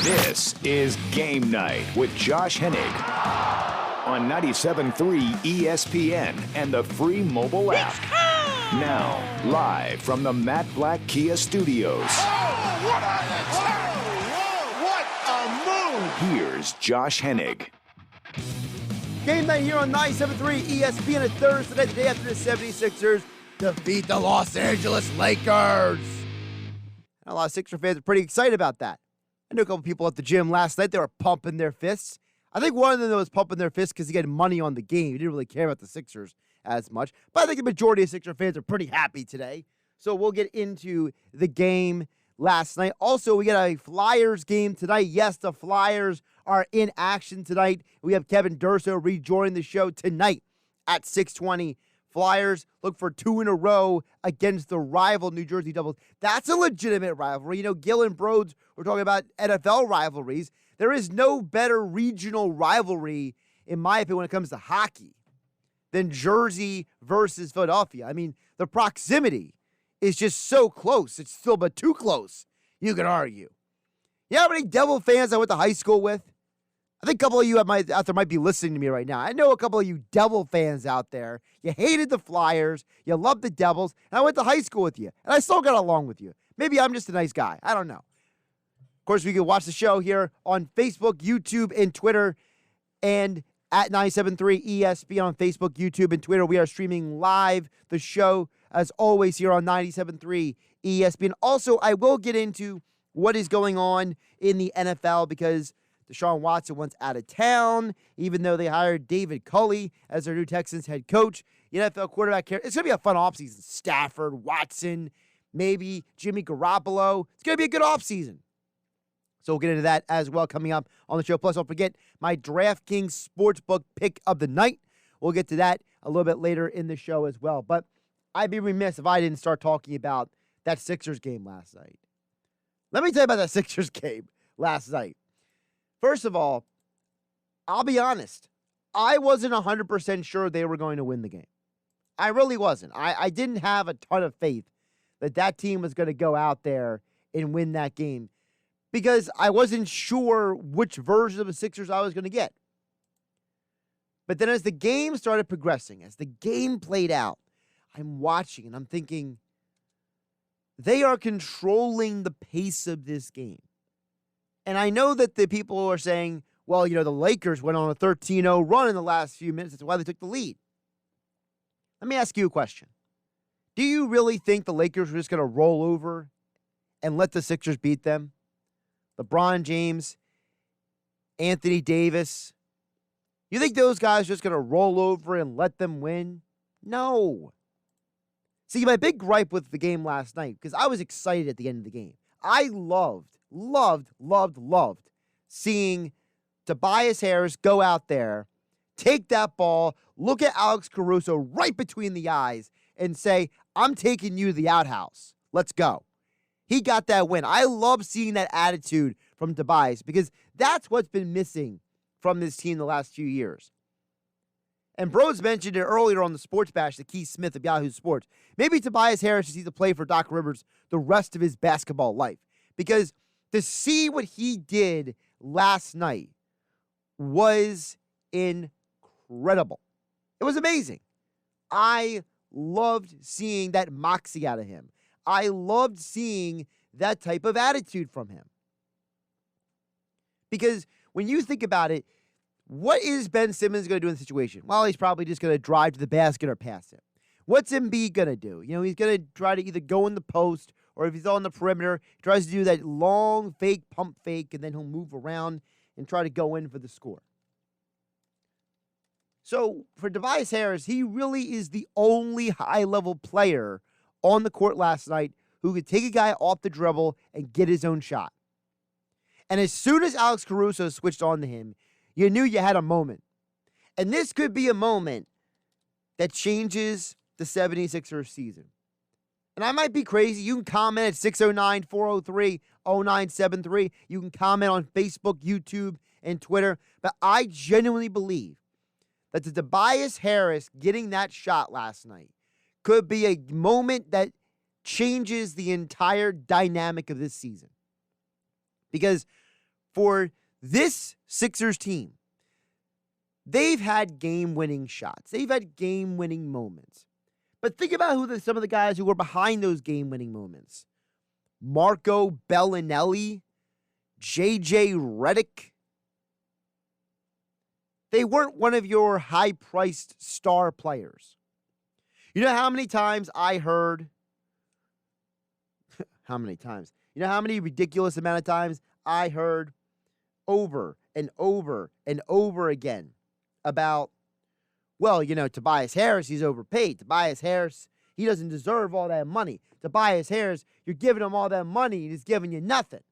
This is Game Night with Josh Hennig on 97.3 ESPN and the free mobile app. Now, live from the Matt Black Kia Studios. Oh, what a move! Here's Josh Hennig. Game Night here on 97.3 ESPN on Thursday, the day after the 76ers defeat the Los Angeles Lakers. And a lot of Sixer fans are pretty excited about that. I knew a couple people at the gym last night. They were pumping their fists. I think one of them was pumping their fists because he had money on the game. He didn't really care about the Sixers as much. But I think the majority of Sixer fans are pretty happy today. So we'll get into the game last night. Also, we got a Flyers game tonight. Yes, the Flyers are in action tonight. We have Kevin Durso rejoining the show tonight at 6:20. Flyers look for 2 in a row against the rival New Jersey Devils. That's a legitimate rivalry. You know, Gill and Broads were talking about NFL rivalries. There is no better regional rivalry, in my opinion, when it comes to hockey than Jersey versus Philadelphia. I mean, the proximity is just so close. It's still but too close, you could argue. You know how many Devil fans I went to high school with? I think a couple of you out there might be listening to me right now. I know a couple of you Devil fans out there. You hated the Flyers. You loved the Devils. And I went to high school with you. And I still got along with you. Maybe I'm just a nice guy. I don't know. Of course, we can watch the show here on Facebook, YouTube, and Twitter. And at 97.3 ESPN on Facebook, YouTube, and Twitter. We are streaming live the show, as always, here on 97.3 ESPN. Also, I will get into what is going on in the NFL because Deshaun Watson wants out of town, even though they hired David Culley as their new Texans head coach. The NFL quarterback care. It's going to be a fun offseason. Stafford, Watson, maybe Jimmy Garoppolo. It's going to be a good offseason. So we'll get into that as well coming up on the show. Plus, don't forget my DraftKings Sportsbook pick of the night. We'll get to that a little bit later in the show as well. But I'd be remiss if I didn't start talking about that Sixers game last night. Let me tell you about that Sixers game last night. First of all, I'll be honest. I wasn't 100% sure they were going to win the game. I really wasn't. I didn't have a ton of faith that team was going to go out there and win that game because I wasn't sure which version of the Sixers I was going to get. But then as the game started progressing, as the game played out, I'm watching and I'm thinking, they are controlling the pace of this game. And I know that the people are saying, well, you know, the Lakers went on a 13-0 run in the last few minutes. That's why they took the lead. Let me ask you a question. Do you really think the Lakers were just going to roll over and let the Sixers beat them? LeBron James, Anthony Davis. You think those guys are just going to roll over and let them win? No. See, my big gripe with the game last night, because I was excited at the end of the game. I loved seeing Tobias Harris go out there, take that ball, look at Alex Caruso right between the eyes, and say, I'm taking you to the outhouse. Let's go. He got that win. I love seeing that attitude from Tobias because that's what's been missing from this team the last few years. And Bros mentioned it earlier on the Sports Bash, the Keith Smith of Yahoo Sports. Maybe Tobias Harris needs to play for Doc Rivers the rest of his basketball life because to see what he did last night was incredible. It was amazing. I loved seeing that moxie out of him. I loved seeing that type of attitude from him. Because when you think about it, what is Ben Simmons going to do in the situation? Well, he's probably just going to drive to the basket or pass it. What's Embiid going to do? You know, he's going to try to either go in the post or if he's on the perimeter, he tries to do that long fake pump fake, and then he'll move around and try to go in for the score. So for Tobias Harris, he really is the only high-level player on the court last night who could take a guy off the dribble and get his own shot. And as soon as Alex Caruso switched on to him, you knew you had a moment. And this could be a moment that changes the 76ers season. And I might be crazy. You can comment at 609-403-0973. You can comment on Facebook, YouTube, and Twitter. But I genuinely believe that the Tobias Harris getting that shot last night could be a moment that changes the entire dynamic of this season. Because for this Sixers team, they've had game-winning shots. They've had game-winning moments. But think about who some of the guys who were behind those game-winning moments. Marco Bellinelli, J.J. Redick. They weren't one of your high-priced star players. You know how many times I heard... how many times? You know how many ridiculous amount of times I heard over and over and over again about, well, Tobias Harris, he's overpaid. Tobias Harris, he doesn't deserve all that money. Tobias Harris, you're giving him all that money, and he's giving you nothing.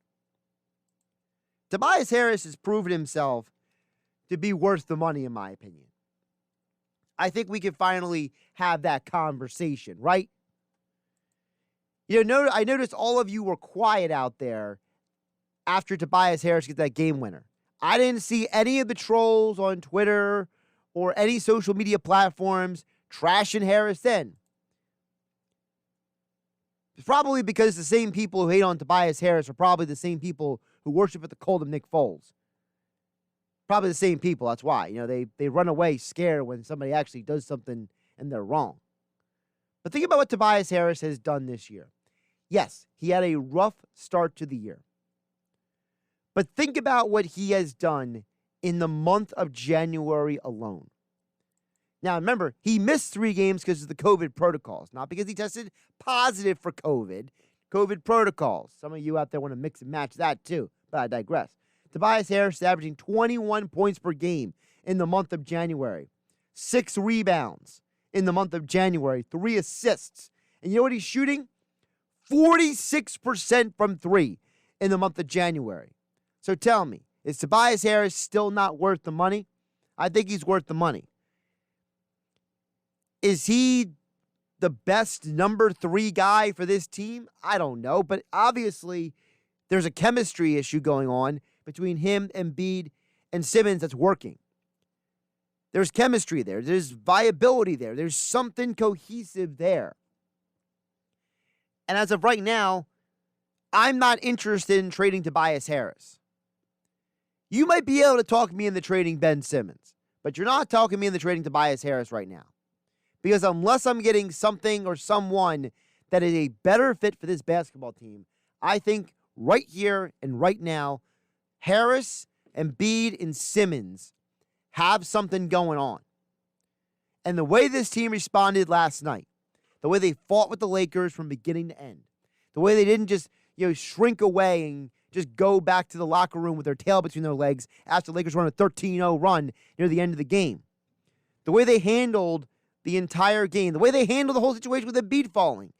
Tobias Harris has proven himself to be worth the money, in my opinion. I think we can finally have that conversation, right? I noticed all of you were quiet out there after Tobias Harris gets that game winner. I didn't see any of the trolls on Twitter or any social media platforms trashing Harris then. It's probably because the same people who hate on Tobias Harris are probably the same people who worship at the cult of Nick Foles. Probably the same people, that's why. They run away scared when somebody actually does something and they're wrong. But think about what Tobias Harris has done this year. Yes, he had a rough start to the year. But think about what he has done in the month of January alone. Now, remember, he missed 3 games because of the COVID protocols, not because he tested positive for COVID. COVID protocols. Some of you out there want to mix and match that too, but I digress. Tobias Harris is averaging 21 points per game in the month of January. 6 rebounds in the month of January. 3 assists. And you know what he's shooting? 46% from 3 in the month of January. So tell me, is Tobias Harris still not worth the money? I think he's worth the money. Is he the best number 3 guy for this team? I don't know, but obviously there's a chemistry issue going on between him, Embiid, and Simmons that's working. There's chemistry there. There's viability there. There's something cohesive there. And as of right now, I'm not interested in trading Tobias Harris. You might be able to talk me into trading Ben Simmons, but you're not talking me into trading Tobias Harris right now. Because unless I'm getting something or someone that is a better fit for this basketball team, I think right here and right now, Harris, Embiid, and Simmons have something going on. And the way this team responded last night, the way they fought with the Lakers from beginning to end, the way they didn't just, shrink away and just go back to the locker room with their tail between their legs after the Lakers run a 13-0 run near the end of the game. The way they handled the entire game, the way they handled the whole situation with Embiid falling.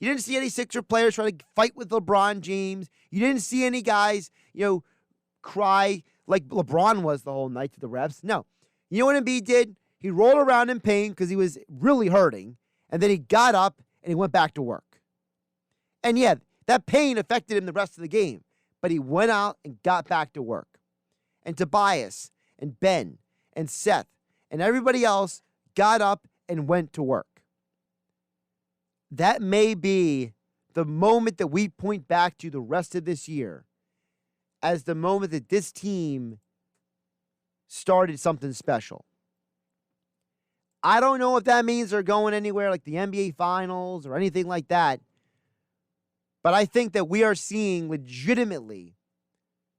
You didn't see any Sixer players try to fight with LeBron James. You didn't see any guys, cry like LeBron was the whole night to the refs. No. You know what Embiid did? He rolled around in pain because he was really hurting, and then he got up and he went back to work. And yeah, that pain affected him the rest of the game, but he went out and got back to work. And Tobias and Ben and Seth and everybody else got up and went to work. That may be the moment that we point back to the rest of this year as the moment that this team started something special. I don't know if that means they're going anywhere like the NBA Finals or anything like that, but I think that we are seeing legitimately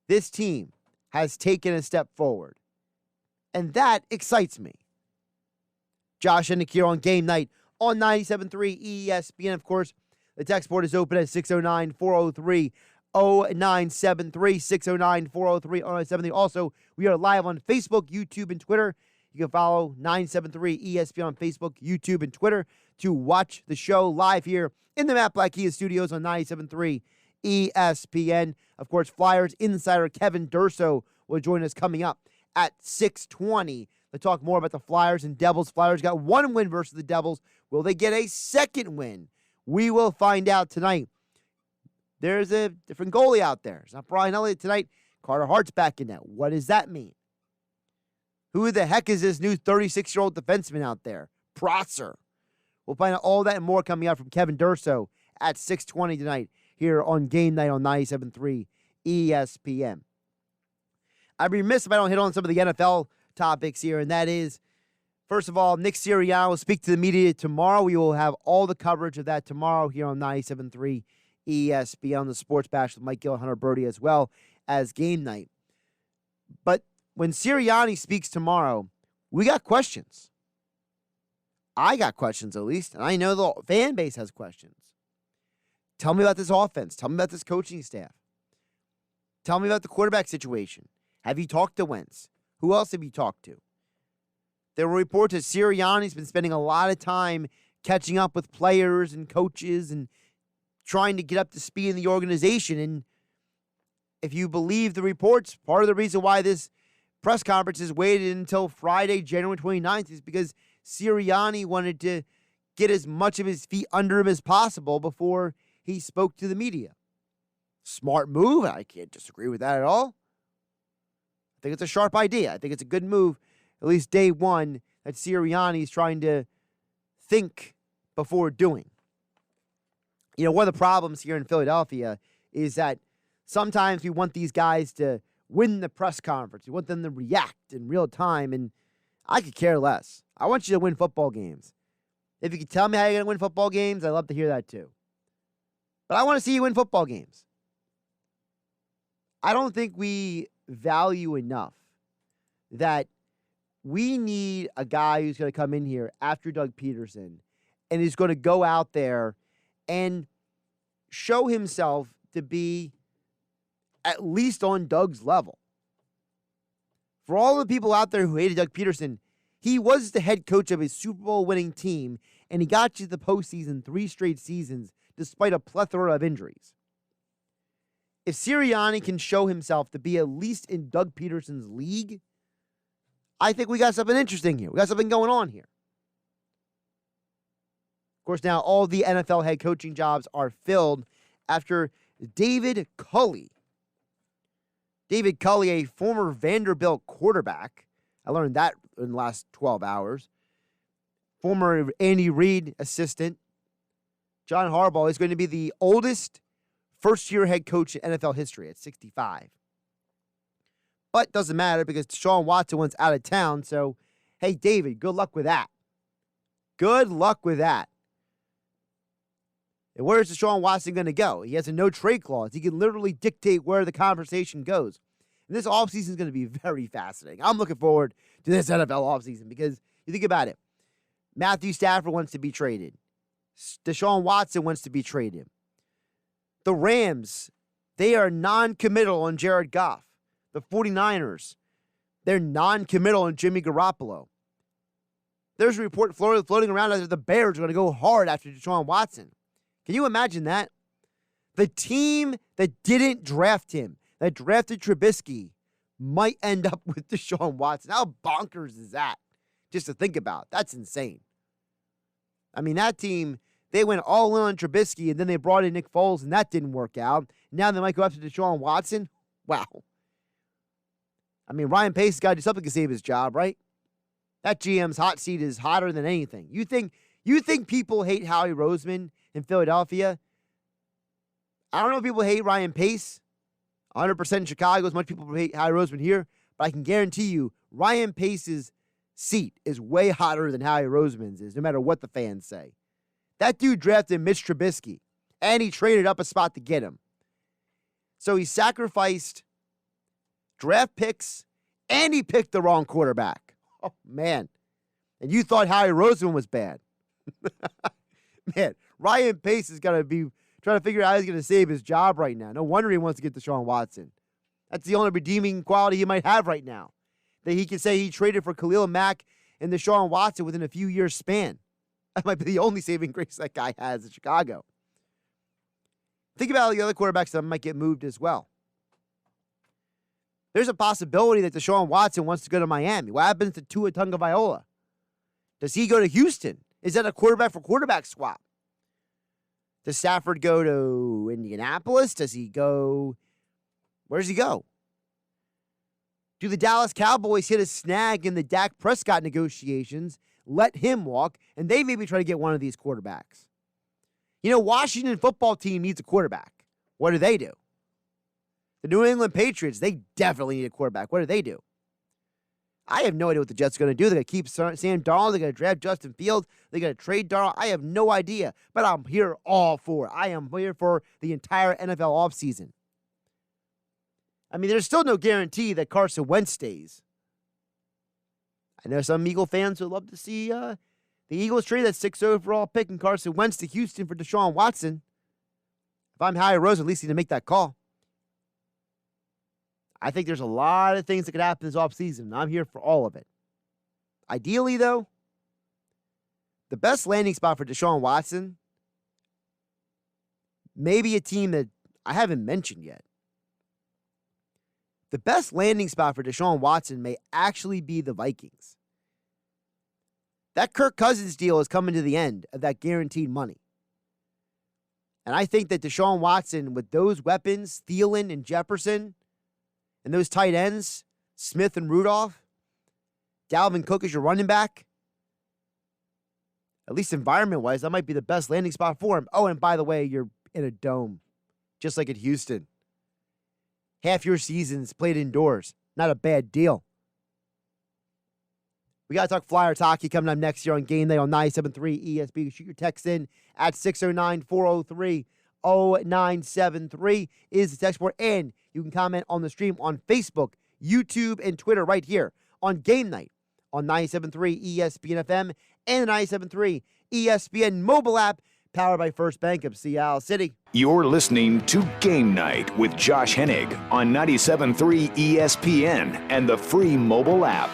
this team has taken a step forward, and that excites me. Josh Hennig here on Game Night on 97.3 ESPN. Of course, the text board is open at 609-403-0973, 609-403-0973. Also, we are live on Facebook, YouTube, and Twitter. You can follow 973 ESPN on Facebook, YouTube, and Twitter to watch the show live here in the Matt Blackea studios on 97.3 ESPN. Of course, Flyers Insider Kevin Durso will join us coming up at 6:20 to talk more about the Flyers and Devils. Flyers got 1 win versus the Devils. Will they get a second win? We will find out tonight. There's a different goalie out there. It's not Brian Elliott tonight. Carter Hart's back in net. What does that mean? Who the heck is this new 36-year-old defenseman out there? Prosser. We'll find out all that and more coming out from Kevin Durso at 6:20 tonight here on Game Night on 97.3 ESPN. I'd be remiss if I don't hit on some of the NFL topics here, and that is, first of all, Nick Sirianni will speak to the media tomorrow. We will have all the coverage of that tomorrow here on 97.3 ESPN on the Sports Bash with Mike Gill and Hunter Brody, as well as Game Night. But when Sirianni speaks tomorrow, we got questions. I got questions, at least, and I know the fan base has questions. Tell me about this offense. Tell me about this coaching staff. Tell me about the quarterback situation. Have you talked to Wentz? Who else have you talked to? There were reports that Sirianni's been spending a lot of time catching up with players and coaches and trying to get up to speed in the organization. And if you believe the reports, part of the reason why this press conference is waited until Friday, January 29th, is because Sirianni wanted to get as much of his feet under him as possible before he spoke to the media. Smart move. I can't disagree with that at all. I think it's a sharp idea. I think it's a good move, at least day one, that Sirianni is trying to think before doing. You know, one of the problems here in Philadelphia is that sometimes we want these guys to win the press conference. We want them to react in real time, and I could care less. I want you to win football games. If you can tell me how you're going to win football games, I'd love to hear that too. But I want to see you win football games. I don't think we value enough that we need a guy who's going to come in here after Doug Peterson and is going to go out there and show himself to be at least on Doug's level. For all the people out there who hated Doug Peterson, he was the head coach of his Super Bowl winning team, and he got you to the postseason 3 straight seasons despite a plethora of injuries. If Sirianni can show himself to be at least in Doug Peterson's league, I think we got something interesting here. We got something going on here. Of course, now all the NFL head coaching jobs are filled after David Culley, a former Vanderbilt quarterback, I learned that in the last 12 hours, former Andy Reid assistant, John Harbaugh, is going to be the oldest first-year head coach in NFL history at 65. But doesn't matter because Deshaun Watson wants out of town, so, hey, David, good luck with that. Good luck with that. And where is Deshaun Watson going to go? He has a no-trade clause. He can literally dictate where the conversation goes. And this offseason is going to be very fascinating. I'm looking forward to this NFL offseason because you think about it. Matthew Stafford wants to be traded. Deshaun Watson wants to be traded. The Rams, they are non-committal on Jared Goff. The 49ers, they're non-committal on Jimmy Garoppolo. There's a report floating around that the Bears are going to go hard after Deshaun Watson. Can you imagine that? The team that didn't draft him, that drafted Trubisky, might end up with Deshaun Watson. How bonkers is that? Just to think about. That's insane. I mean, that team, they went all in on Trubisky, and then they brought in Nick Foles, and that didn't work out. Now they might go after Deshaun Watson. Wow. I mean, Ryan Pace has got to do something to save his job, right? That GM's hot seat is hotter than anything. You think people hate Howie Roseman in Philadelphia? I don't know if people hate Ryan Pace 100% in Chicago as much people hate Howie Roseman here, but I can guarantee you Ryan Pace's seat is way hotter than Howie Roseman's is, no matter what the fans say. That dude drafted Mitch Trubisky, and he traded up a spot to get him. So he sacrificed draft picks, and he picked the wrong quarterback. Oh, man. And you thought Howie Roseman was bad. Man, Ryan Pace is going to be trying to figure out how he's going to save his job right now. No wonder he wants to get Deshaun Watson. That's the only redeeming quality he might have right now. That he can say he traded for Khalil Mack and Deshaun Watson within a few years span. That might be the only saving grace that guy has in Chicago. Think about the other quarterbacks that might get moved as well. There's a possibility that Deshaun Watson wants to go to Miami. What happens to Tua Tagovailoa? Does he go to Houston? Is that a quarterback for quarterback swap? Does Stafford go to Indianapolis? Does he go? Where does he go? Do the Dallas Cowboys hit a snag in the Dak Prescott negotiations, let him walk, and they maybe try to get one of these quarterbacks? You know, Washington football team needs a quarterback. What do? They The New England Patriots, they definitely need a quarterback. What do? I have no idea what the Jets are going to do. They're going to keep Sam Darnold. They're going to draft Justin Fields. They're going to trade Darnold. I have no idea, but I'm here all for it. I am here for the entire NFL offseason. I mean, there's still no guarantee that Carson Wentz stays. I know some Eagle fans would love to see the Eagles trade that 6th overall pick and Carson Wentz to Houston for Deshaun Watson. If I'm Howie Rose, at least need to make that call. I think there's a lot of things that could happen this offseason. I'm here for all of it. Ideally, though, the best landing spot for Deshaun Watson, maybe a team that I haven't mentioned yet. The best landing spot for Deshaun Watson may actually be the Vikings. That Kirk Cousins deal is coming to the end of that guaranteed money. And I think that Deshaun Watson, with those weapons, Thielen and Jefferson, and those tight ends, Smith and Rudolph, Dalvin Cook as your running back, at least environment-wise, that might be the best landing spot for him. Oh, and by the way, you're in a dome, just like at Houston. Half your season's played indoors. Not a bad deal. We got to talk Flyers hockey coming up next year on Game Night on 97.3 ESP. Shoot your text in at 609-403-0973 is the text board. And you can comment on the stream on Facebook, YouTube, and Twitter right here on Game Night on 97.3 ESPN FM and the 97.3 ESPN mobile app powered by First Bank of Seattle City. You're listening to Game Night with Josh Hennig on 97.3 ESPN and the free mobile app.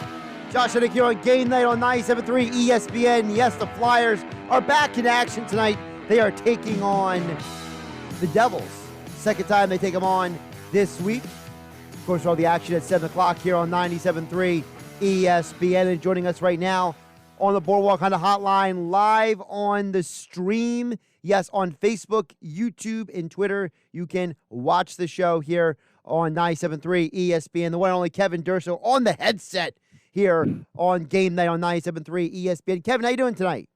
Josh Hennig here on Game Night on 97.3 ESPN. Yes, the Flyers are back in action tonight. They are taking on the Devils. Second time they take them on this week. Of course, all the action at 7 o'clock here on 97.3 ESPN. And joining us right now on the Boardwalk Honda Hotline, live on the stream. Yes, on Facebook, YouTube, and Twitter. You can watch the show here on 97.3 ESPN. The one and only Kevin Durso on the headset here on Game Night on 97.3 ESPN. Kevin, how you doing tonight?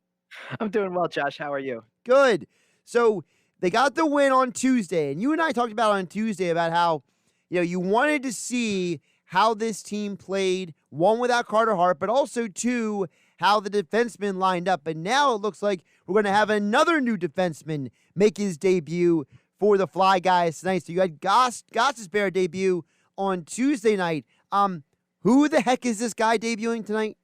I'm doing well, Josh. How are you? Good. So they got the win on Tuesday, and you and I talked about on Tuesday about how, you wanted to see how this team played, one, without Carter Hart, but also, two, how the defensemen lined up. And now it looks like we're going to have another new defenseman make his debut for the Fly Guys tonight. So you had Goss's Bear debut on Tuesday night. Who the heck is this guy debuting tonight?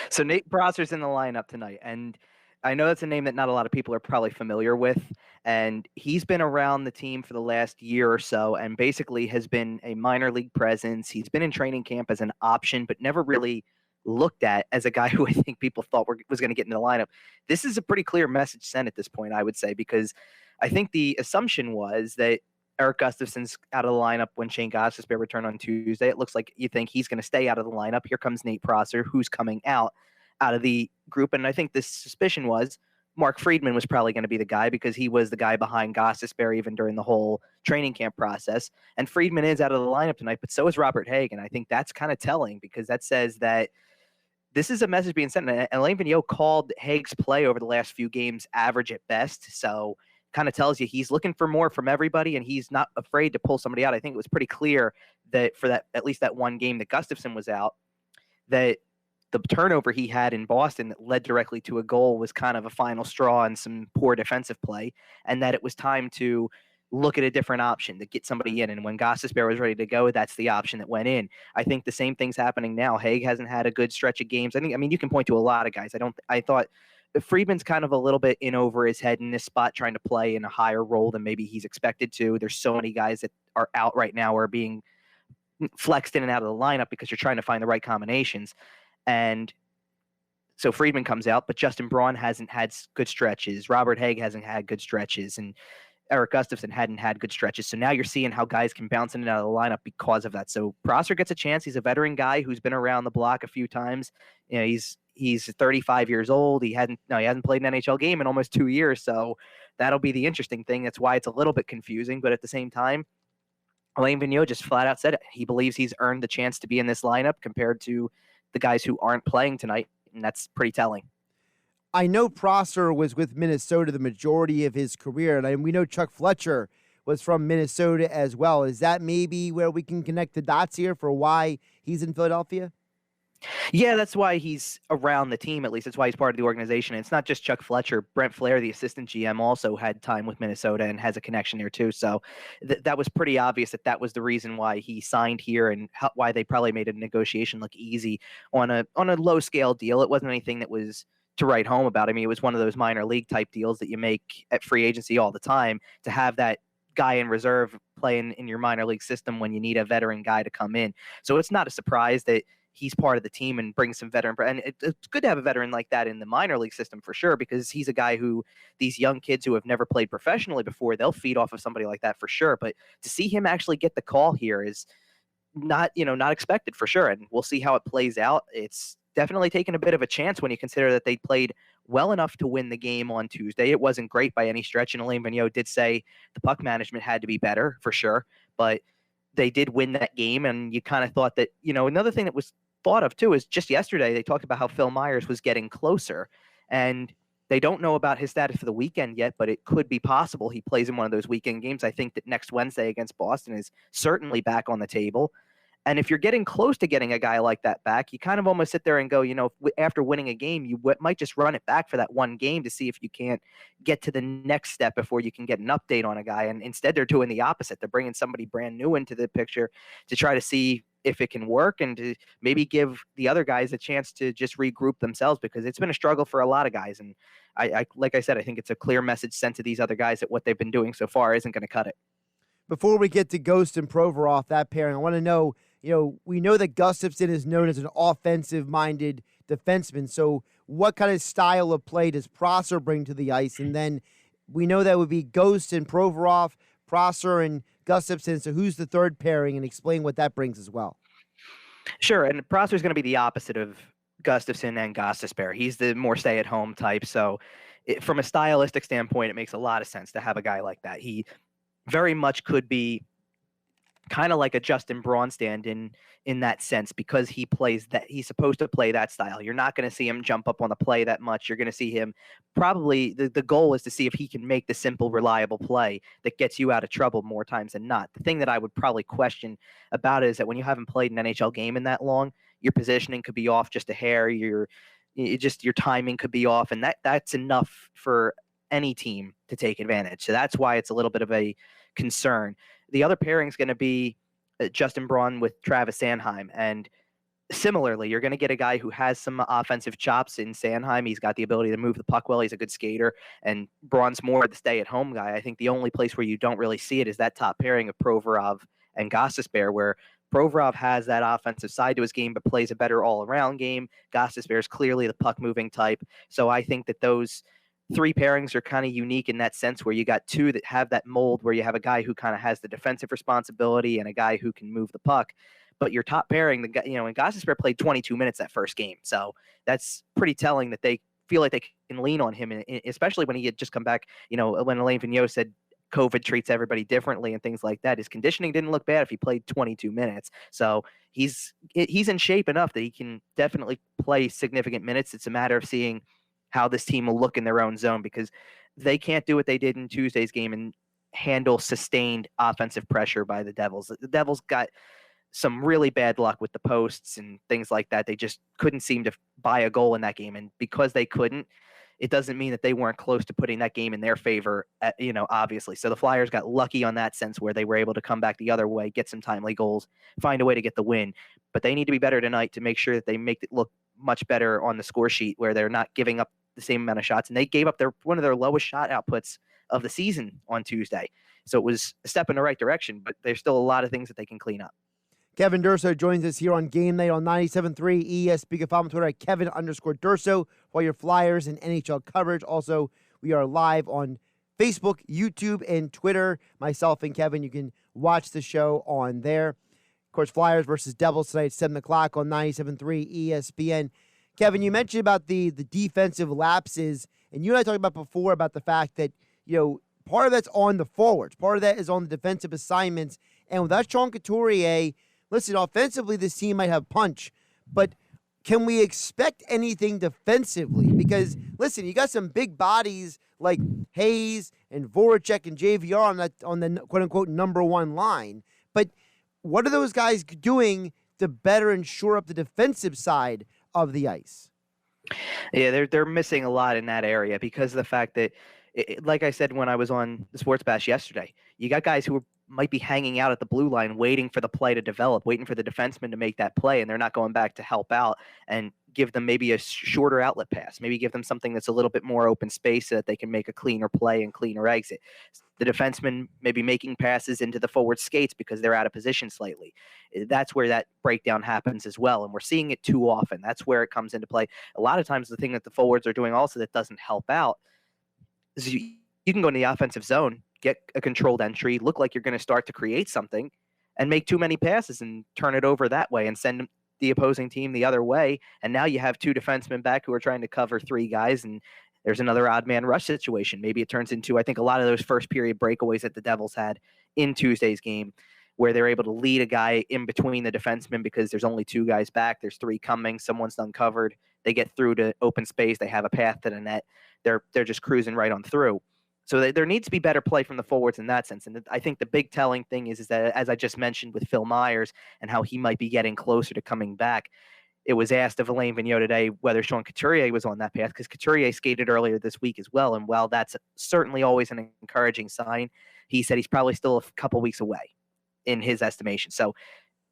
So Nate Prosser's in the lineup tonight, and I know that's a name that not a lot of people are probably familiar with, and he's been around the team for the last year or so and basically has been a minor league presence. He's been in training camp as an option, but never really looked at as a guy who I think people thought was going to get in the lineup. This is a pretty clear message sent at this point, I would say, because I think the assumption was that Eric Gustafson's out of the lineup when Shane Gostisbehere returned on Tuesday. It looks like you think he's going to stay out of the lineup. Here comes Nate Prosser, who's coming out of the group. And I think the suspicion was Mark Friedman was probably going to be the guy because he was the guy behind Gostisbehere even during the whole training camp process. And Friedman is out of the lineup tonight, but so is Robert Haig. And I think that's kind of telling because that says that this is a message being sent. And Alain Vigneault called Haig's play over the last few games average at best. So kind of tells you he's looking for more from everybody and he's not afraid to pull somebody out. I think it was pretty clear that for that, at least that one game that Gustafson was out, that the turnover he had in Boston that led directly to a goal was kind of a final straw and some poor defensive play, and that it was time to look at a different option to get somebody in. And when Gostisbehere was ready to go, that's the option that went in. I think the same thing's happening now. Haig hasn't had a good stretch of games. I mean, you can point to a lot of guys. I thought Friedman's kind of a little bit in over his head in this spot, trying to play in a higher role than maybe he's expected to. There's so many guys that are out right now or are being flexed in and out of the lineup because you're trying to find the right combinations. And so Friedman comes out, but Justin Braun hasn't had good stretches. Robert Haig hasn't had good stretches. And Eric Gustafson hadn't had good stretches. So now you're seeing how guys can bounce in and out of the lineup because of that. So Prosser gets a chance. He's a veteran guy who's been around the block a few times. He's 35 years old. He hasn't played an NHL game in almost 2 years. So that'll be the interesting thing. That's why it's a little bit confusing. But at the same time, Alain Vigneault just flat out said it. He believes he's earned the chance to be in this lineup compared to the guys who aren't playing tonight. And that's pretty telling. I know Prosser was with Minnesota the majority of his career. And we know Chuck Fletcher was from Minnesota as well. Is that maybe where we can connect the dots here for why he's in Philadelphia? Yeah, that's why he's around the team, at least. That's why he's part of the organization. And it's not just Chuck Fletcher. Brent Flair, the assistant GM, also had time with Minnesota and has a connection there too. So that was pretty obvious that was the reason why he signed here and why they probably made a negotiation look easy on a low-scale deal. It wasn't anything that was to write home about. I mean, it was one of those minor league type deals that you make at free agency all the time to have that guy in reserve playing in your minor league system when you need a veteran guy to come in. So it's not a surprise that he's part of the team and brings some veteran. And it's good to have a veteran like that in the minor league system for sure, because he's a guy who these young kids who have never played professionally before, they'll feed off of somebody like that for sure. But to see him actually get the call here is not expected for sure. And we'll see how it plays out. It's definitely taken a bit of a chance when you consider that they played well enough to win the game on Tuesday. It wasn't great by any stretch. And Alain Vigneault did say the puck management had to be better for sure, but they did win that game. And you kind of thought that, another thing that was thought of too is just yesterday they talked about how Phil Myers was getting closer, and they don't know about his status for the weekend yet, but it could be possible he plays in one of those weekend games. I think that next Wednesday against Boston is certainly back on the table. And if you're getting close to getting a guy like that back, you kind of almost sit there and go, after winning a game, you might just run it back for that one game to see if you can't get to the next step before you can get an update on a guy. And instead they're doing the opposite. They're bringing somebody brand new into the picture to try to see if it can work and to maybe give the other guys a chance to just regroup themselves, because it's been a struggle for a lot of guys. And I like I said, I think it's a clear message sent to these other guys that what they've been doing so far isn't going to cut it. Before we get to Ghost and Provorov, that pairing, I want to know, we know that Gustafsson is known as an offensive-minded defenseman. So what kind of style of play does Prosser bring to the ice? And then we know that would be Ghost and Provorov, Prosser and Gustafsson. So who's the third pairing, and explain what that brings as well. Sure, and Prosser is going to be the opposite of Gustafsson and Gostisbehere. He's the more stay-at-home type. So from a stylistic standpoint, it makes a lot of sense to have a guy like that. He very much could be kind of like a Justin Braun stand in that sense, because he plays that, he's supposed to play that style. You're not going to see him jump up on the play that much. You're going to see him probably, the goal is to see if he can make the simple, reliable play that gets you out of trouble more times than not. The thing that I would probably question about it is that when you haven't played an NHL game in that long, your positioning could be off just a hair. Your timing could be off, and that's enough for any team to take advantage. So that's why it's a little bit of a concern. The other pairing is going to be Justin Braun with Travis Sanheim. And similarly, you're going to get a guy who has some offensive chops in Sanheim. He's got the ability to move the puck well. He's a good skater. And Braun's more the stay-at-home guy. I think the only place where you don't really see it is that top pairing of Provorov and Gostisbehere, where Provorov has that offensive side to his game but plays a better all-around game. Gostisbehere is clearly the puck-moving type. So I think that those three pairings are kind of unique in that sense, where you got two that have that mold, where you have a guy who kind of has the defensive responsibility and a guy who can move the puck. But your top pairing, the guy, and Gostisbehere played 22 minutes that first game. So that's pretty telling that they feel like they can lean on him, especially when he had just come back, when Alain Vigneault said COVID treats everybody differently and things like that. His conditioning didn't look bad if he played 22 minutes. So he's in shape enough that he can definitely play significant minutes. It's a matter of seeing how this team will look in their own zone, because they can't do what they did in Tuesday's game and handle sustained offensive pressure by the Devils. The Devils got some really bad luck with the posts and things like that. They just couldn't seem to buy a goal in that game. And because they couldn't, it doesn't mean that they weren't close to putting that game in their favor, obviously. So the Flyers got lucky on that sense, where they were able to come back the other way, get some timely goals, find a way to get the win. But they need to be better tonight to make sure that they make it look much better on the score sheet, where they're not giving up the same amount of shots. And they gave up one of their lowest shot outputs of the season on Tuesday. So it was a step in the right direction, but there's still a lot of things that they can clean up. Kevin Durso joins us here on Game Night on 97.3 ESPN. You can follow him on Twitter at Kevin_Durso for your Flyers and NHL coverage. Also, we are live on Facebook, YouTube, and Twitter. Myself and Kevin, you can watch the show on there. Of course, Flyers versus Devils tonight, 7 o'clock on 97.3 ESPN. Kevin, you mentioned about the defensive lapses, and you and I talked about before about the fact that, part of that's on the forwards. Part of that is on the defensive assignments. And without Sean Couturier, listen, offensively, this team might have punch, but can we expect anything defensively? Because, listen, you got some big bodies like Hayes and Voracek and JVR on the quote unquote number one line. But what are those guys doing to better and shore up the defensive side of the ice? Yeah, they're missing a lot in that area because of the fact that, like I said when I was on the Sports Bash yesterday, you got guys who might be hanging out at the blue line waiting for the play to develop, waiting for the defenseman to make that play, and they're not going back to help out and give them maybe a shorter outlet pass, maybe give them something that's a little bit more open space so that they can make a cleaner play and cleaner exit. The defenseman maybe making passes into the forward skates because they're out of position slightly. That's where that breakdown happens as well, and we're seeing it too often. That's where it comes into play. A lot of times the thing that the forwards are doing also that doesn't help out is you can go in the offensive zone, get a controlled entry, look like you're going to start to create something, and make too many passes and turn it over that way and send the opposing team the other way. And now you have two defensemen back who are trying to cover three guys, and there's another odd man rush situation. Maybe it turns into, I think, a lot of those first period breakaways that the Devils had in Tuesday's game, where they're able to lead a guy in between the defensemen because there's only two guys back. There's three coming. Someone's uncovered. They get through to open space. They have a path to the net. They're just cruising right on through. So there needs to be better play from the forwards in that sense. And I think the big telling thing is that, as I just mentioned with Phil Myers and how he might be getting closer to coming back, it was asked of Alain Vigneault today whether Sean Couturier was on that path, because Couturier skated earlier this week as well. And while that's certainly always an encouraging sign, he said he's probably still a couple weeks away in his estimation. So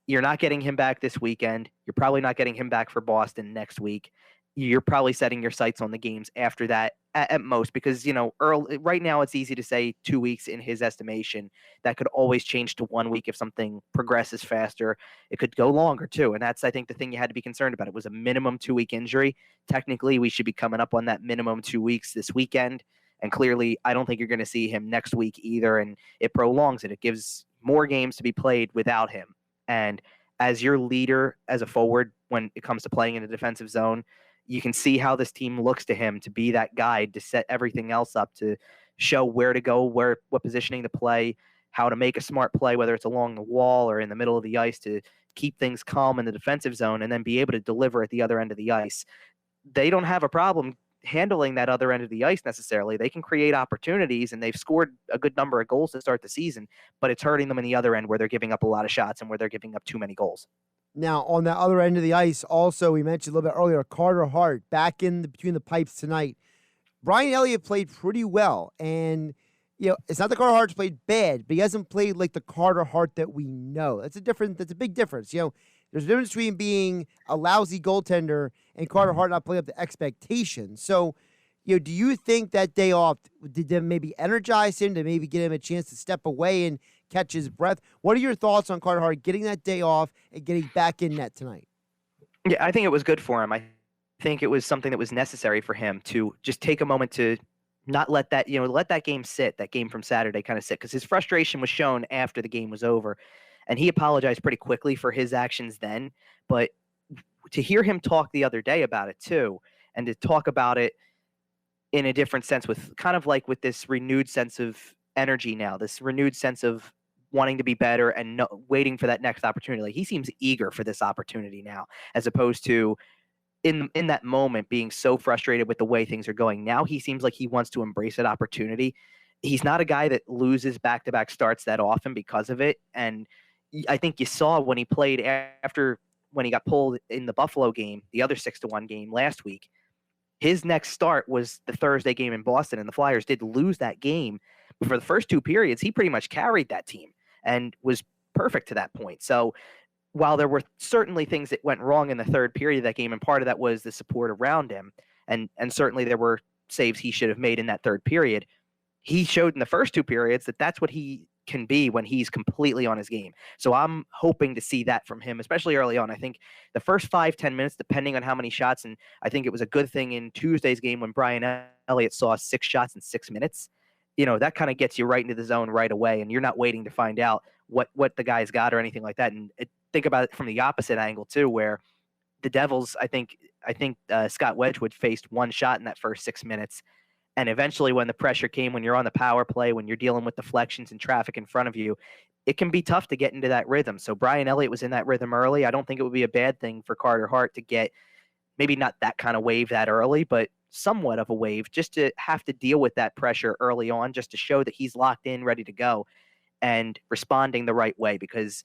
you're not getting him back this weekend. You're probably not getting him back for Boston next week. You're probably setting your sights on the games after that at most, because, right now it's easy to say 2 weeks in his estimation. That could always change to 1 week if something progresses faster. It could go longer too. And that's, I think, the thing you had to be concerned about. It was a minimum 2 week injury. Technically, we should be coming up on that minimum 2 weeks this weekend. And clearly, I don't think you're going to see him next week either. And it prolongs it. It gives more games to be played without him. And as your leader, as a forward, when it comes to playing in a defensive zone, you can see how this team looks to him to be that guide, to set everything else up, to show where to go, what positioning to play, how to make a smart play, whether it's along the wall or in the middle of the ice, to keep things calm in the defensive zone and then be able to deliver at the other end of the ice. They don't have a problem handling that other end of the ice necessarily. They can create opportunities, and they've scored a good number of goals to start the season, but it's hurting them in the other end where they're giving up a lot of shots and where they're giving up too many goals. Now, on the other end of the ice, also, we mentioned a little bit earlier, Carter Hart back in between the pipes tonight. Brian Elliott played pretty well, and it's not that Carter Hart's played bad, but he hasn't played like the Carter Hart that we know. That's a big difference. There's a difference between being a lousy goaltender and Carter Hart not playing up to expectations. So, do you think that day off did them maybe energize him, to maybe give him a chance to step away and catch his breath? What are your thoughts on Carter Hart getting that day off and getting back in net tonight? Yeah, I think it was good for him. I think it was something that was necessary for him to just take a moment to not let that, let that game sit, that game from Saturday kind of sit, because his frustration was shown after the game was over. And he apologized pretty quickly for his actions then. But to hear him talk the other day about it too, and to talk about it in a different sense, with kind of like with this renewed sense of energy now, this renewed sense of wanting to be better and waiting for that next opportunity. Like, he seems eager for this opportunity now, as opposed to in that moment being so frustrated with the way things are going. Now he seems like he wants to embrace that opportunity. He's not a guy that loses back-to-back starts that often because of it. And I think you saw when he played when he got pulled in the Buffalo game, the other 6-1 game last week, his next start was the Thursday game in Boston, and the Flyers did lose that game. But for the first two periods, he pretty much carried that team and was perfect to that point. So while there were certainly things that went wrong in the third period of that game, and part of that was the support around him, and certainly there were saves he should have made in that third period, he showed in the first two periods that that's what he can be when he's completely on his game. So I'm hoping to see that from him, especially early on. I think the first 5-10 minutes, depending on how many shots, and I think it was a good thing in Tuesday's game when Brian Elliott saw 6 shots in 6 minutes. That kind of gets you right into the zone right away, and you're not waiting to find out what the guy's got or anything like that. And think about it from the opposite angle too, where the Devils, I think Scott Wedgwood faced 1 shot in that first 6 minutes. And eventually when the pressure came, when you're on the power play, when you're dealing with deflections and traffic in front of you, it can be tough to get into that rhythm. So Brian Elliott was in that rhythm early. I don't think it would be a bad thing for Carter Hart to get maybe not that kind of wave that early, but somewhat of a waive just to have to deal with that pressure early on, just to show that he's locked in, ready to go, and responding the right way. Because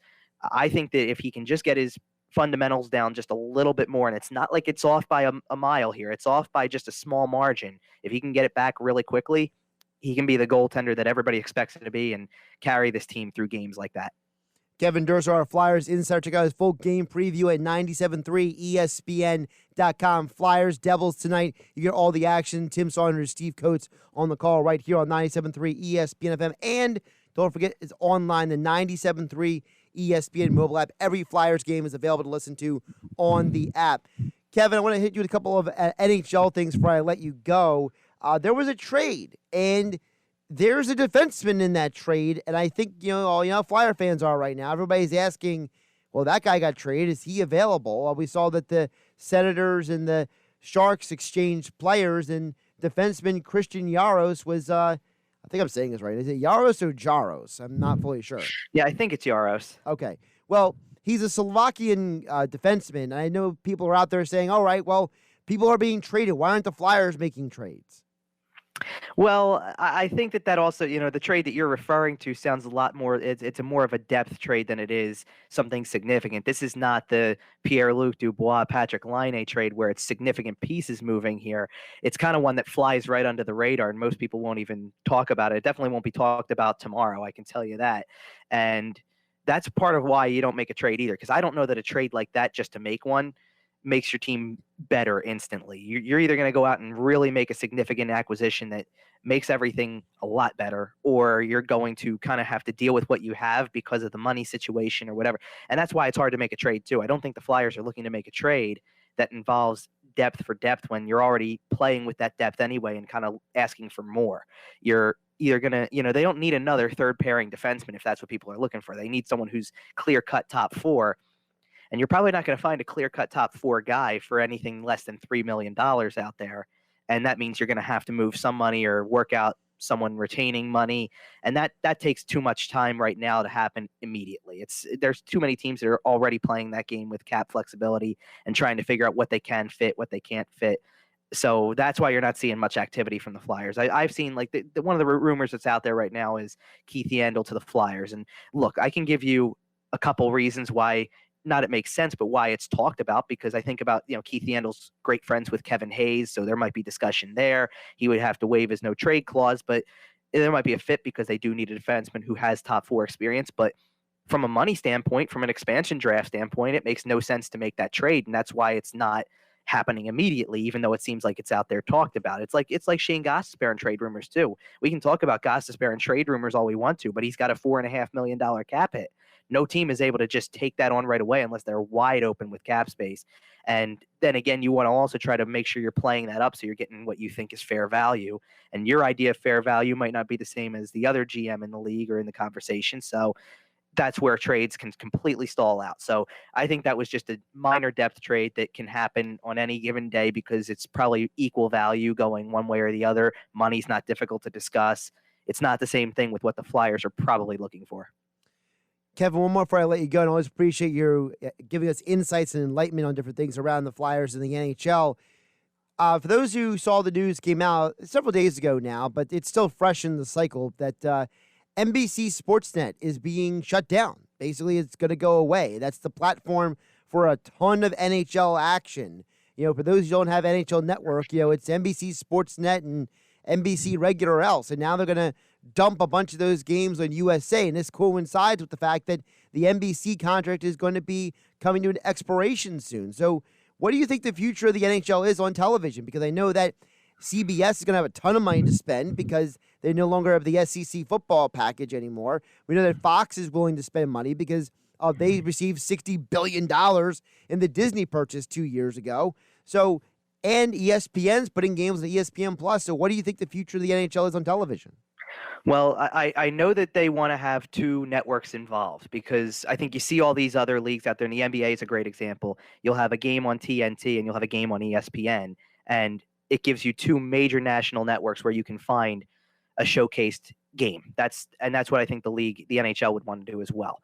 I think that if he can just get his fundamentals down just a little bit more, and it's not like it's off by a mile here, it's off by just a small margin. If he can get it back really quickly, he can be the goaltender that everybody expects him to be and carry this team through games like that. Kevin Durso, our Flyers Insider. Check out his full game preview at 97.3ESPN.com. Flyers, Devils tonight. You get all the action. Tim Saunders, Steve Coates on the call right here on 97.3 ESPN FM. And don't forget, it's online, the 97.3 ESPN mobile app. Every Flyers game is available to listen to on the app. Kevin, I want to hit you with a couple of NHL things before I let you go. There was a trade, and there's a defenseman in that trade, and I think, all Flyer fans are right now. Everybody's asking, well, that guy got traded. Is he available? We saw that the Senators and the Sharks exchanged players, and defenseman Christian Jaros was, I think I'm saying this right. Is it Jaros or Jaros? I'm not fully sure. Yeah, I think it's Jaros. Okay. Well, he's a Slovakian defenseman. I know people are out there saying, all right, well, people are being traded. Why aren't the Flyers making trades? Well, I think that also, the trade that you're referring to sounds a lot more, it's a more of a depth trade than it is something significant. This is not the Pierre-Luc Dubois, Patrick Laine trade where it's significant pieces moving here. It's kind of one that flies right under the radar, and most people won't even talk about it. It definitely won't be talked about tomorrow, I can tell you that. And that's part of why you don't make a trade either, because I don't know that a trade like that just to make one makes your team better instantly. You're either going to go out and really make a significant acquisition that makes everything a lot better, or you're going to kind of have to deal with what you have because of the money situation or whatever. And that's why it's hard to make a trade too. I don't think the Flyers are looking to make a trade that involves depth for depth when you're already playing with that depth anyway and kind of asking for more. You're either going to, they don't need another third pairing defenseman if that's what people are looking for. They need someone who's clear-cut top four. And you're probably not going to find a clear-cut top four guy for anything less than $3 million out there. And that means you're going to have to move some money or work out someone retaining money. And that takes too much time right now to happen immediately. There's too many teams that are already playing that game with cap flexibility and trying to figure out what they can fit, what they can't fit. So that's why you're not seeing much activity from the Flyers. I've seen one of the rumors that's out there right now is Keith Yandle to the Flyers. And look, I can give you a couple reasons why not it makes sense, but why it's talked about, because I think about, Keith Yandle's great friends with Kevin Hayes, so there might be discussion there. He would have to waive his no trade clause, but there might be a fit because they do need a defenseman who has top four experience. But from a money standpoint, from an expansion draft standpoint, it makes no sense to make that trade, and that's why it's not happening immediately, even though it seems like it's out there talked about. It's like Shane Gostisbehere trade rumors too. We can talk about Gostisbehere trade rumors all we want to, but he's got a $4.5 million cap hit. No team is able to just take that on right away unless they're wide open with cap space. And then again, you want to also try to make sure you're playing that up so you're getting what you think is fair value. And your idea of fair value might not be the same as the other GM in the league or in the conversation. So that's where trades can completely stall out. So I think that was just a minor depth trade that can happen on any given day because it's probably equal value going one way or the other. Money's not difficult to discuss. It's not the same thing with what the Flyers are probably looking for. Kevin, one more before I let you go, and I always appreciate you giving us insights and enlightenment on different things around the Flyers and the NHL. For those who saw the news came out several days ago now, but it's still fresh in the cycle that NBC Sportsnet is being shut down. Basically, it's going to go away. That's the platform for a ton of NHL action. For those who don't have NHL Network, it's NBC Sportsnet and NBC regular else. And now they're going to dump a bunch of those games on USA. And this coincides with the fact that the NBC contract is going to be coming to an expiration soon. So what do you think the future of the NHL is on television? Because I know that CBS is going to have a ton of money to spend because they no longer have the SEC football package anymore. We know that Fox is willing to spend money because they received $60 billion in the Disney purchase 2 years ago. So, and ESPN's putting games on ESPN+. So what do you think the future of the NHL is on television? Well, I know that they want to have two networks involved because I think you see all these other leagues out there, and the NBA is a great example. You'll have a game on TNT and you'll have a game on ESPN, and it gives you two major national networks where you can find a showcased game. That's what I think the NHL would want to do as well.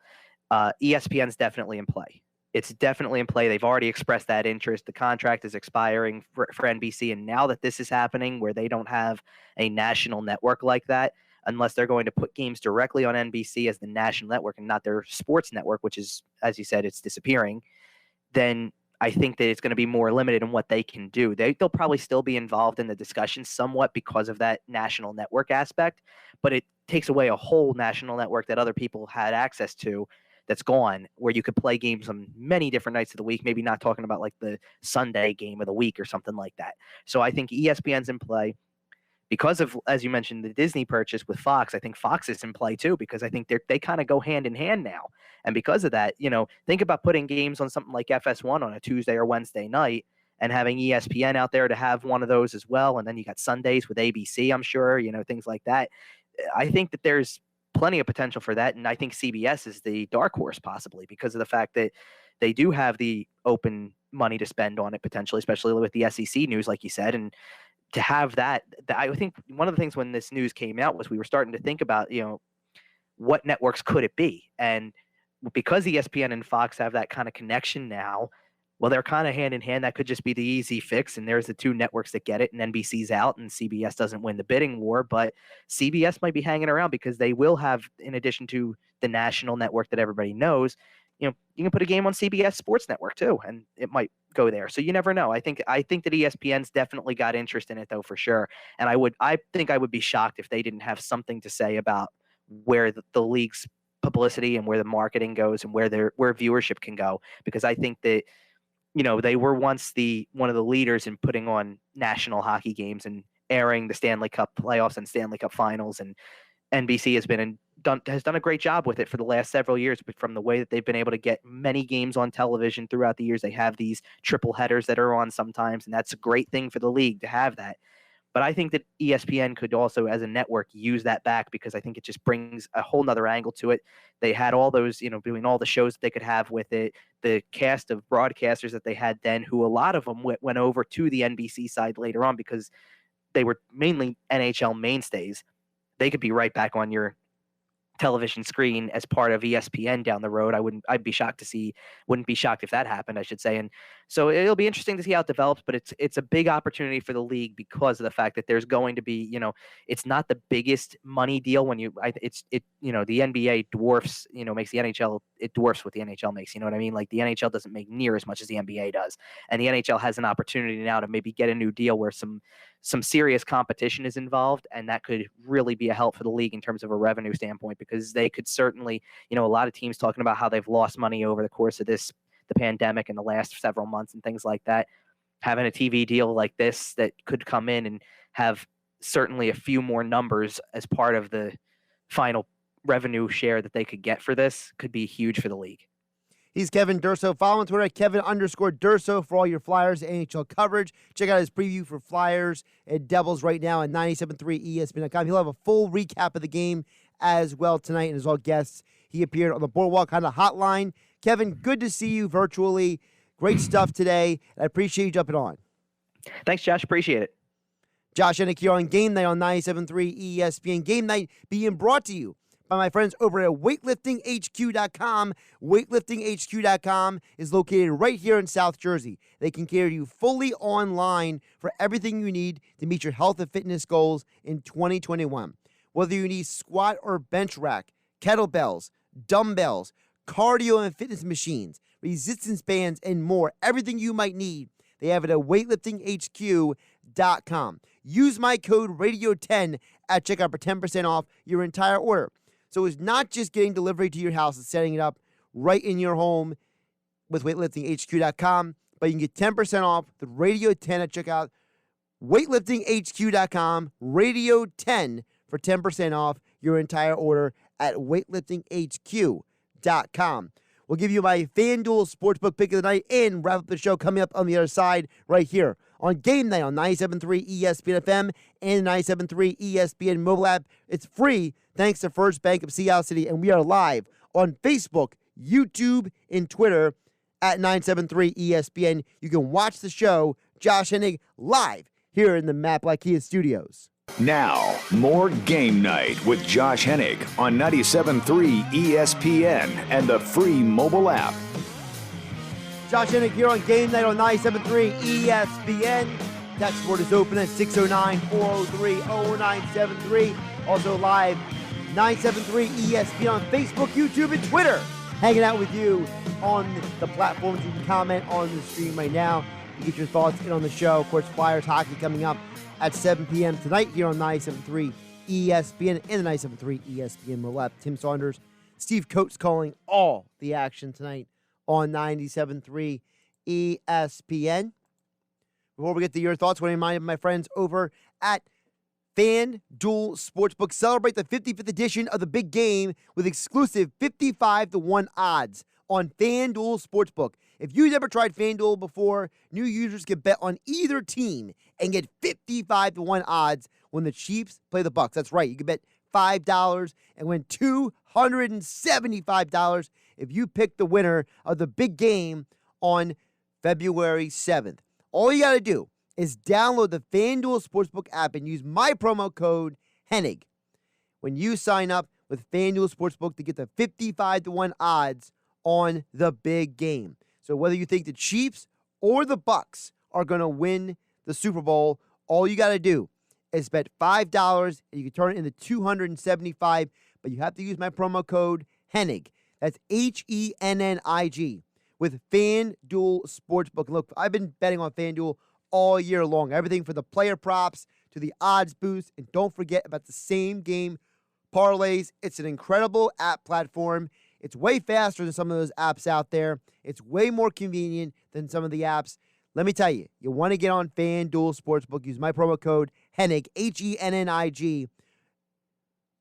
ESPN's definitely in play. It's definitely in play. They've already expressed that interest. The contract is expiring for NBC. And now that this is happening where they don't have a national network like that, unless they're going to put games directly on NBC as the national network and not their sports network, which is, as you said, it's disappearing, then I think that it's going to be more limited in what they can do. They'll probably still be involved in the discussion somewhat because of that national network aspect, but it takes away a whole national network that other people had access to that's gone, where you could play games on many different nights of the week, maybe not talking about like the Sunday game of the week or something like that. So I think ESPN's in play. Because of, as you mentioned, the Disney purchase with Fox, I think Fox is in play too, because I think they kind of go hand in hand now. And because of that, think about putting games on something like FS1 on a Tuesday or Wednesday night and having ESPN out there to have one of those as well. And then you got Sundays with ABC, I'm sure, things like that. I think that there's plenty of potential for that. And I think CBS is the dark horse possibly because of the fact that they do have the open money to spend on it potentially, especially with the SEC news, like you said. And to have that, I think one of the things when this news came out was we were starting to think about, what networks could it be? And because ESPN and Fox have that kind of connection now, well, they're kind of hand in hand. That could just be the easy fix. And there's the two networks that get it, and NBC's out and CBS doesn't win the bidding war. But CBS might be hanging around because they will have, in addition to the national network that everybody knows, you can put a game on CBS Sports Network too, and it might go there. So you never know. I think that ESPN's definitely got interest in it though, for sure. And I think I would be shocked if they didn't have something to say about where the league's publicity and where the marketing goes and where viewership can go, because I think that they were once one of the leaders in putting on national hockey games and airing the Stanley Cup playoffs and Stanley Cup finals, and NBC has done a great job with it for the last several years. But from the way that they've been able to get many games on television throughout the years, they have these triple headers that are on sometimes, and that's a great thing for the league to have that. But I think that ESPN could also, as a network, use that back, because I think it just brings a whole nother angle to it. They had all those, doing all the shows that they could have with it, the cast of broadcasters that they had then, who a lot of them went over to the NBC side later on because they were mainly NHL mainstays. They could be right back on your television screen as part of ESPN down the road. wouldn't be shocked if that happened, I should say. And so it'll be interesting to see how it develops, but it's a big opportunity for the league because of the fact that there's going to be, it's not the biggest money deal when the NBA dwarfs, makes the NHL, it dwarfs what the NHL makes, you know what I mean? Like the NHL doesn't make near as much as the NBA does. And the NHL has an opportunity now to maybe get a new deal where some serious competition is involved, and that could really be a help for the league in terms of a revenue standpoint, because they could certainly, a lot of teams talking about how they've lost money over the course of the pandemic in the last several months and things like that. Having a TV deal like this that could come in and have certainly a few more numbers as part of the final revenue share that they could get for this could be huge for the league. He's Kevin Durso. Follow him on Twitter at Kevin_Durso for all your Flyers NHL coverage. Check out his preview for Flyers and Devils right now at 97.3 ESPN.com. He'll have a full recap of the game as well tonight, and as all guests, he appeared on the Boardwalk Honda Hotline. Kevin, good to see you virtually. Great stuff today. I appreciate you jumping on. Thanks, Josh. Appreciate it. Josh Hennig here on Game Night on 97.3 ESPN. Game Night being brought to you by my friends over at weightliftinghq.com. Weightliftinghq.com is located right here in South Jersey. They can cater to you fully online for everything you need to meet your health and fitness goals in 2021. Whether you need squat or bench rack, kettlebells, dumbbells, cardio and fitness machines, resistance bands, and more, everything you might need, they have it at weightliftinghq.com. Use my code RADIO10 at checkout for 10% off your entire order. So it's not just getting delivery to your house and setting it up right in your home with weightliftinghq.com, but you can get 10% off the Radio 10 at checkout. Weightliftinghq.com, Radio 10 for 10% off your entire order at weightliftinghq.com. We'll give you my FanDuel Sportsbook pick of the night and wrap up the show coming up on the other side right here on Game Night on 97.3 ESPN FM and 97.3 ESPN mobile app. It's free thanks to First Bank of Sea Isle City, and we are live on Facebook, YouTube, and Twitter at 97.3 ESPN. You can watch the show, Josh Hennig, live here in the Matt Black Kia studios. Now, more Game Night with Josh Hennig on 97.3 ESPN and the free mobile app. Josh Hennig here on Game Night on 97.3 ESPN. Text board is open at 609-403-0973. Also live 973 ESPN on Facebook, YouTube, and Twitter. Hanging out with you on the platforms. You can comment on the stream right now. You get your thoughts in on the show. Of course, Flyers hockey coming up at 7 p.m. tonight here on 97.3 ESPN and the 97.3 ESPN Roulette. Tim Saunders, Steve Coates calling all the action tonight on 97.3 ESPN. Before we get to your thoughts, I want to remind my friends over at FanDuel Sportsbook. Celebrate the 55th edition of the big game with exclusive 55-1 odds on FanDuel Sportsbook. If you've never tried FanDuel before, new users can bet on either team and get 55-1 odds when the Chiefs play the Bucks. That's right. You can bet $5 and win $275 if you pick the winner of the big game on February 7th. All you got to do is download the FanDuel Sportsbook app and use my promo code Hennig when you sign up with FanDuel Sportsbook to get the 55-1 odds on the big game. So whether you think the Chiefs or the Bucks are going to win the Super Bowl, all you got to do is bet $5 and you can turn it into $275, but you have to use my promo code Hennig. That's Hennig with FanDuel Sportsbook. Look, I've been betting on FanDuel all year long. Everything from the player props to the odds boost. And don't forget about the same game parlays. It's an incredible app platform. It's way faster than some of those apps out there. It's way more convenient than some of the apps. Let me tell you, you want to get on FanDuel Sportsbook. Use my promo code Hennig, Hennig,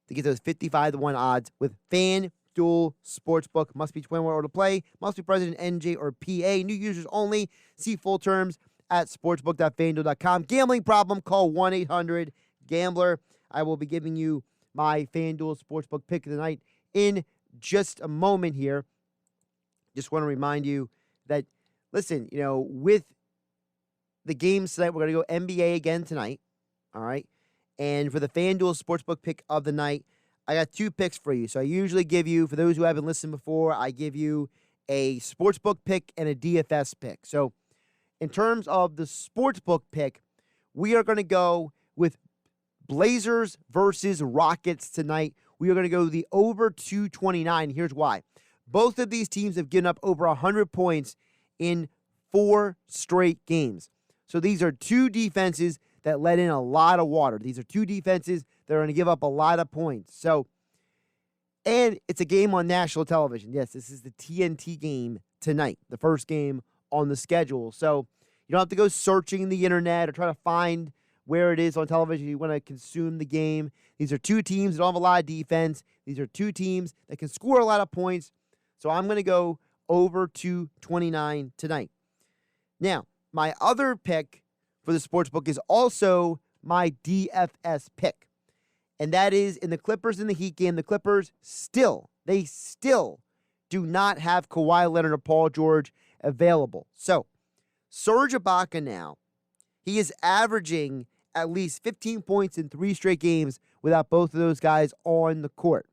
to get those 55-1 odds with FanDuel Sportsbook. Must be 21 or to play. Must be present in NJ or PA. New users only. See full terms at sportsbook.fanduel.com. Gambling problem? Call 1-800-GAMBLER. I will be giving you my FanDuel Sportsbook pick of the night in just a moment here. Just want to remind you that, listen, with the games tonight, we're going to go NBA again tonight. All right. And for the FanDuel Sportsbook pick of the night, I got two picks for you. So I usually give you, for those who haven't listened before, I give you a sportsbook pick and a DFS pick. So in terms of the sportsbook pick, we are going to go with Blazers versus Rockets tonight. We are going to go the over 229. Here's why. Both of these teams have given up over 100 points in 4 straight games. So these are two defenses that let in a lot of water. These are two defenses that are going to give up a lot of points. So, and it's a game on national television. Yes, this is the TNT game tonight, the first game on the schedule. So you don't have to go searching the internet or try to find where it is on television. You want to consume the game. These are two teams that don't have a lot of defense. These are two teams that can score a lot of points. So I'm going to go over 229 tonight. Now, my other pick for the sportsbook is also my DFS pick. And that is in the Clippers and the Heat game. The Clippers still do not have Kawhi Leonard or Paul George available. So, Serge Ibaka now, he is averaging at least 15 points in 3 straight games without both of those guys on the court.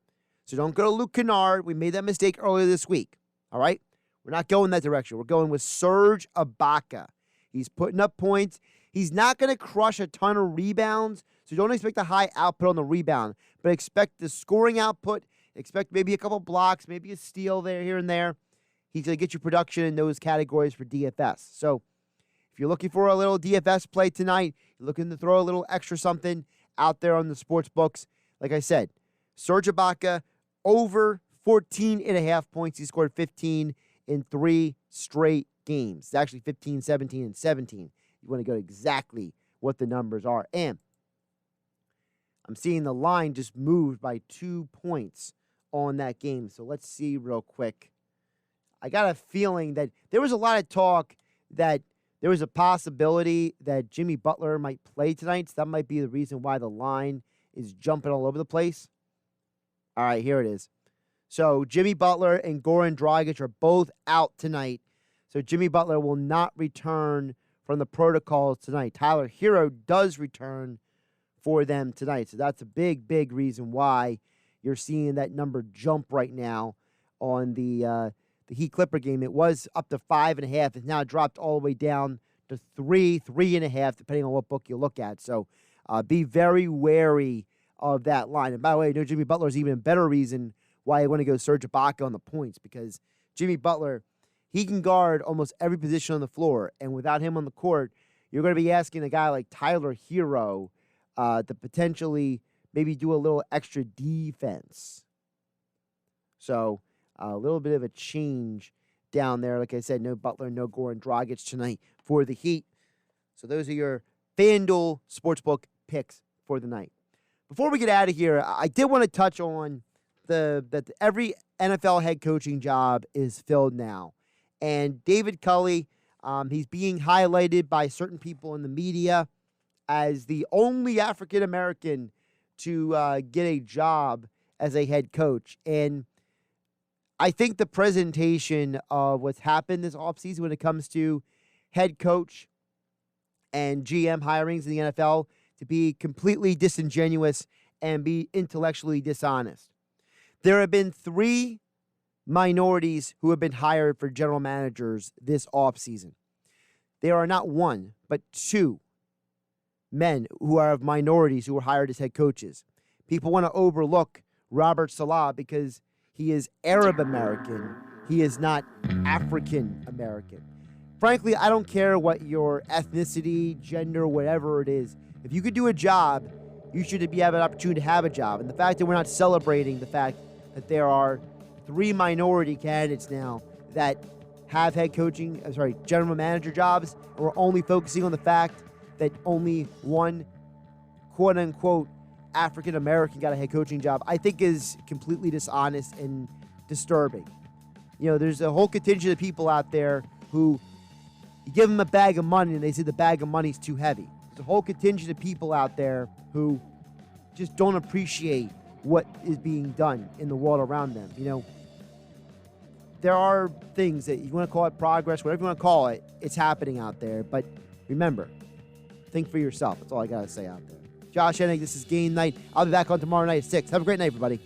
So don't go to Luke Kennard. We made that mistake earlier this week. All right? We're not going that direction. We're going with Serge Ibaka. He's putting up points. He's not going to crush a ton of rebounds, so don't expect a high output on the rebound, but expect the scoring output. Expect maybe a couple blocks, maybe a steal there, here and there. He's going to get you production in those categories for DFS. So if you're looking for a little DFS play tonight, you're looking to throw a little extra something out there on the sports books, like I said, Serge Ibaka over 14.5 points. He scored 15 in 3 straight games. It's actually 15, 17, and 17. You want to go exactly what the numbers are. And I'm seeing the line just moved by 2 points on that game. So let's see real quick. I got a feeling that there was a lot of talk that there was a possibility that Jimmy Butler might play tonight. So that might be the reason why the line is jumping all over the place. All right, here it is. So Jimmy Butler and Goran Dragic are both out tonight. So Jimmy Butler will not return from the protocols tonight. Tyler Hero does return for them tonight. So that's a big, big reason why you're seeing that number jump right now on the the Heat Clipper game, it was up to 5.5. It's now dropped all the way down to 3.5, depending on what book you look at. So be very wary of that line. And by the way, Jimmy Butler is even a better reason why I want to go Serge Ibaka on the points, because Jimmy Butler, he can guard almost every position on the floor. And without him on the court, you're going to be asking a guy like Tyler Hero to potentially maybe do a little extra defense. So a little bit of a change down there. Like I said, no Butler, no Goran Dragic tonight for the Heat. So those are your FanDuel Sportsbook picks for the night. Before we get out of here, I did want to touch on that every NFL head coaching job is filled now. And David Culley, he's being highlighted by certain people in the media as the only African-American to get a job as a head coach. And I think the presentation of what's happened this offseason when it comes to head coach and GM hirings in the NFL to be completely disingenuous and be intellectually dishonest. There have been 3 minorities who have been hired for general managers this offseason. There are not 1, but 2 men who are of minorities who were hired as head coaches. People want to overlook Robert Saleh because he is Arab American. He is not African American. Frankly, I don't care what your ethnicity, gender, whatever it is. If you could do a job, you should have an opportunity to have a job. And the fact that we're not celebrating the fact that there are 3 minority candidates now that have general manager jobs, and we're only focusing on the fact that only 1 quote-unquote African-American got a head coaching job, I think is completely dishonest and disturbing. There's a whole contingent of people out there who you give them a bag of money and they say the bag of money's too heavy. There's a whole contingent of people out there who just don't appreciate what is being done in the world around them. There are things that you want to call it progress, whatever you want to call it, it's happening out there. But remember, think for yourself. That's all I got to say out there. Josh Hennig, this is Game Night. I'll be back on tomorrow night at 6. Have a great night, everybody.